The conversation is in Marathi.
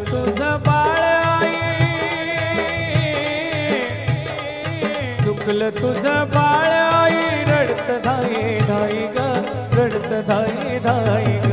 तुझं बाळ आई, चुकलं तुझं बाळ आई, रडत धाई धाई ग, रडत धाई धाई.